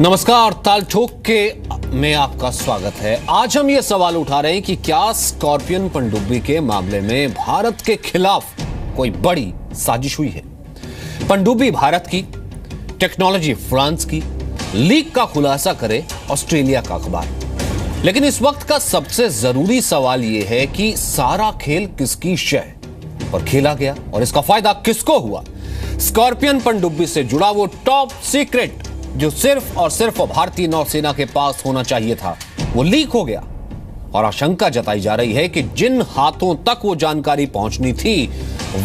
नमस्कार, ताल ठोक के में आपका स्वागत है। आज हम ये सवाल उठा रहे हैं कि क्या स्कॉर्पियन पनडुब्बी के मामले में भारत के खिलाफ कोई बड़ी साजिश हुई है। पनडुब्बी भारत की, टेक्नोलॉजी फ्रांस की, लीक का खुलासा करे ऑस्ट्रेलिया का अखबार। लेकिन इस वक्त का सबसे जरूरी सवाल यह है कि सारा खेल किसकी शय पर खेला गया और इसका फायदा किसको हुआ। स्कॉर्पियन पनडुब्बी से जुड़ा वो टॉप सीक्रेट जो सिर्फ और सिर्फ भारतीय नौसेना के पास होना चाहिए था, वो लीक हो गया और आशंका जताई जा रही है कि जिन हाथों तक वो जानकारी पहुंचनी थी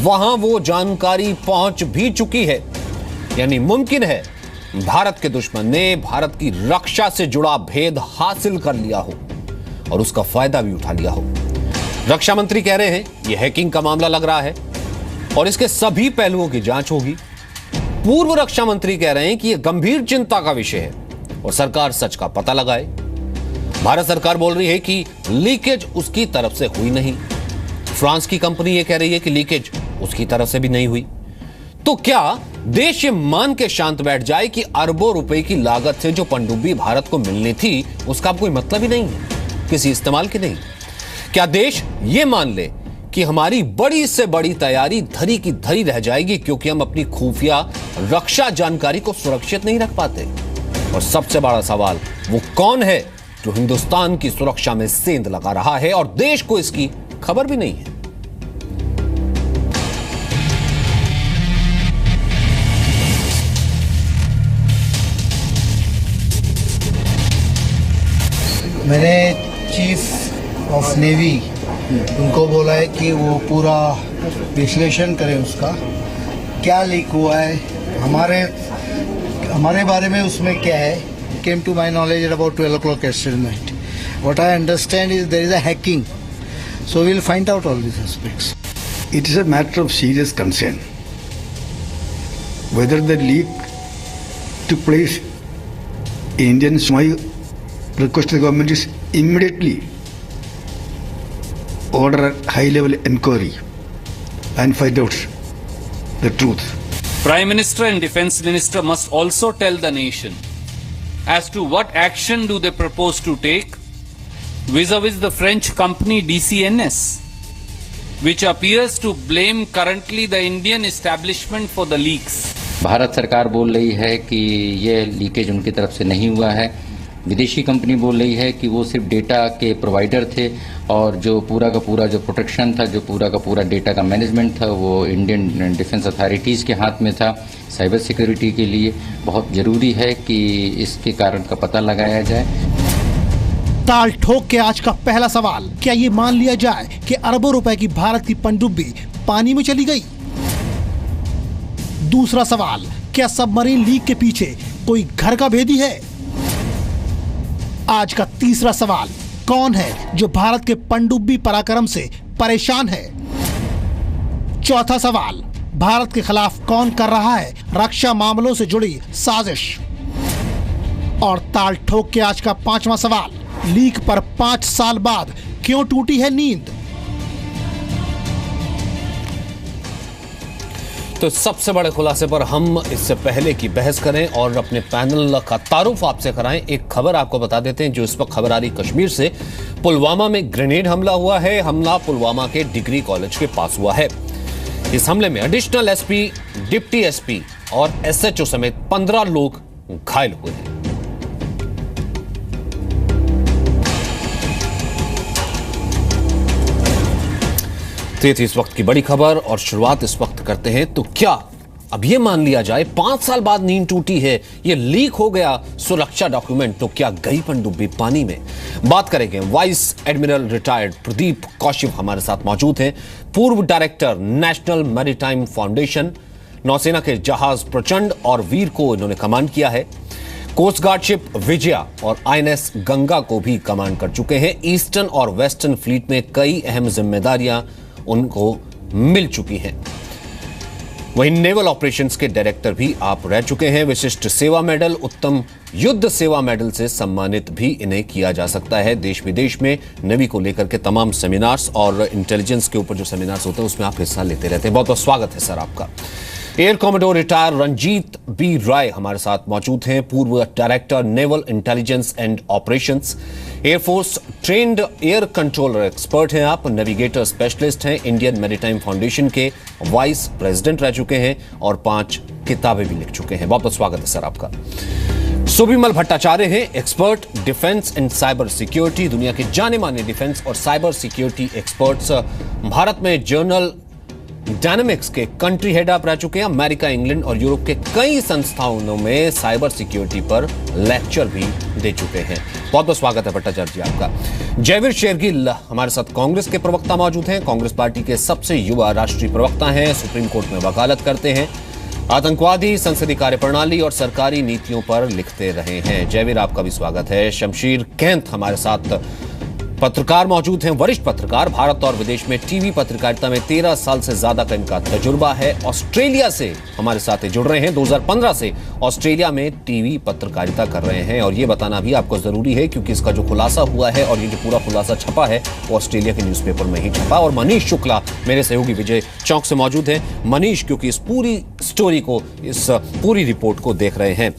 वहां वो जानकारी पहुंच भी चुकी है। यानी मुमकिन है भारत के दुश्मन ने भारत की रक्षा से जुड़ा भेद हासिल कर लिया हो और उसका फायदा भी उठा लिया हो। रक्षा मंत्री कह रहे हैं यह हैकिंग का मामला लग रहा है और इसके सभी पहलुओं की जांच होगी। पूर्व रक्षा मंत्री कह रहे हैं कि यह गंभीर चिंता का विषय है और सरकार सच का पता लगाए। भारत सरकार बोल रही है कि लीकेज उसकी तरफ से हुई नहीं। फ्रांस की कंपनी यह कह रही है कि लीकेज उसकी तरफ से भी नहीं हुई। तो क्या देश ये मान के शांत बैठ जाए कि अरबों रुपए की लागत से जो पनडुब्बी भारत को मिलनी थी उसका कोई मतलब ही नहीं है, किसी इस्तेमाल की नहीं। क्या देश ये मान ले कि हमारी बड़ी से बड़ी तैयारी धरी की धरी रह जाएगी क्योंकि हम अपनी खुफिया रक्षा जानकारी को सुरक्षित नहीं रख पाते। और सबसे बड़ा सवाल, वो कौन है जो हिंदुस्तान की सुरक्षा में सेंध लगा रहा है और देश को इसकी खबर भी नहीं है। मैंने चीफ ऑफ नेवी उनको बोला है कि वो पूरा विश्लेषण करें उसका क्या लीक हुआ है, हमारे बारे में उसमें क्या है। Came to my knowledge at about 12 o'clock yesterday night. What I understand is there is a hacking, so we'll find out all these aspects. It is a matter of serious concern. Whether the leak took place in Indian, my request to the government is immediately order a high-level inquiry and find out the truth. Prime Minister and Defence Minister must also tell the nation as to what action do they propose to take vis-a-vis the French company DCNS, which appears to blame currently the Indian establishment for the leaks. Bharat सरकार बोल रही है कि ये leakage उनकी तरफ से नहीं हुआ है। विदेशी कंपनी बोल रही है कि वो सिर्फ डेटा के प्रोवाइडर थे और जो पूरा का पूरा जो प्रोटेक्शन था, जो पूरा का पूरा डेटा का मैनेजमेंट था, वो इंडियन डिफेंस अथॉरिटीज़ के हाथ में था। साइबर सिक्योरिटी के लिए बहुत ज़रूरी है कि इसके कारण का पता लगाया जाए। ताल ठोक के आज का पहला सवाल, क्या ये मान लिया जाए कि अरबों रुपए की भारत की पनडुब्बी पानी में चली गई? दूसरा सवाल, क्या सबमरीन लीक के पीछे कोई घर का भेदी है? आज का तीसरा सवाल, कौन है जो भारत के पनडुब्बी पराक्रम से परेशान है? चौथा सवाल, भारत के खिलाफ कौन कर रहा है रक्षा मामलों से जुड़ी साजिश? और ताल ठोक के आज का पांचवा सवाल, लीक पर 5 साल बाद क्यों टूटी है नींद? तो सबसे बड़े खुलासे पर हम इससे पहले की बहस करें और अपने पैनल का तारुफ आपसे कराएं, एक खबर आपको बता देते हैं जो इस वक्त खबर आ रही कश्मीर से। पुलवामा में ग्रेनेड हमला हुआ है। हमला पुलवामा के डिग्री कॉलेज के पास हुआ है। इस हमले में एडिशनल एसपी, डिप्टी एसपी और एसएचओ समेत 15 लोग घायल हुए हैं। तो ये थी इस वक्त की बड़ी खबर और शुरुआत इस वक्त करते हैं। तो क्या अब ये मान लिया जाए 5 साल बाद नींद टूटी है, ये लीक हो गया सुरक्षा डॉक्यूमेंट, तो क्या गई पनडुब्बी पानी में? बात करेंगे। Vice admiral retired Pradeep Kaushik हमारे साथ मौजूद हैं, पूर्व डायरेक्टर नेशनल मैरीटाइम फाउंडेशन। नौसेना के जहाज प्रचंड और वीर को इन्होंने कमांड किया है। कोस्ट गार्ड शिप विजया और आईएनएस गंगा को भी कमांड कर चुके हैं। ईस्टर्न और वेस्टर्न फ्लीट में कई अहम जिम्मेदारियां उनको मिल चुकी हैं। वहीं नेवल ऑपरेशंस के डायरेक्टर भी आप रह चुके हैं। विशिष्ट सेवा मेडल, उत्तम युद्ध सेवा मेडल से सम्मानित भी इन्हें किया जा सकता है। देश विदेश में नेवी को लेकर के तमाम सेमिनार्स और इंटेलिजेंस के ऊपर जो सेमिनार्स होते हैं उसमें आप हिस्सा लेते रहते हैं। बहुत बहुत स्वागत है सर आपका। Air commodore retired Ranjit B Rai हमारे साथ मौजूद हैं, पूर्व director naval intelligence and operations, air force trained air controller expert हैं आप, नेविगेटर स्पेशलिस्ट हैं, इंडियन मैरीटाइम फाउंडेशन के वाइस प्रेसिडेंट रह चुके हैं और 5 किताबें भी लिख चुके हैं। बहुत बहुत स्वागत है सर आपका। सुबिमल भट्टाचार्य हैं, expert defence and cyber security, दुनिया के जाने माने डिफेंस और साइबर सिक्योरिटी एक्सपर्ट्स, भारत में जर्नल डायनामिक्स के कंट्री हेड आप रह चुके हैं, अमेरिका, इंग्लैंड और यूरोप के कई संस्थानों में साइबर सिक्योरिटी पर लेक्चर भी दे चुके हैं। बहुत बहुत स्वागत है भट्टाचार्य जी आपका। जयवीर शेरगिल हमारे साथ कांग्रेस के प्रवक्ता मौजूद हैं, कांग्रेस पार्टी के सबसे युवा राष्ट्रीय प्रवक्ता हैं, सुप्रीम कोर्ट में वकालत करते हैं, आतंकवादी, संसदीय कार्यप्रणाली और सरकारी नीतियों पर लिखते रहे हैं। जयवीर आपका भी स्वागत है। शमशीर कैंथ हमारे साथ पत्रकार मौजूद हैं, वरिष्ठ पत्रकार, भारत और विदेश में टीवी पत्रकारिता में 13 साल से ज्यादा का इनका तजुर्बा है। ऑस्ट्रेलिया से हमारे साथ जुड़ रहे हैं, 2015 से ऑस्ट्रेलिया में टीवी पत्रकारिता कर रहे हैं और ये बताना भी आपको जरूरी है क्योंकि इसका जो खुलासा हुआ है और ये जो पूरा खुलासा छपा है वो ऑस्ट्रेलिया के न्यूज़पेपर में ही छपा। और मनीष शुक्ला मेरे सहयोगी विजय चौक से मौजूद है। मनीष क्योंकि इस पूरी स्टोरी को, इस पूरी रिपोर्ट को देख रहे हैं।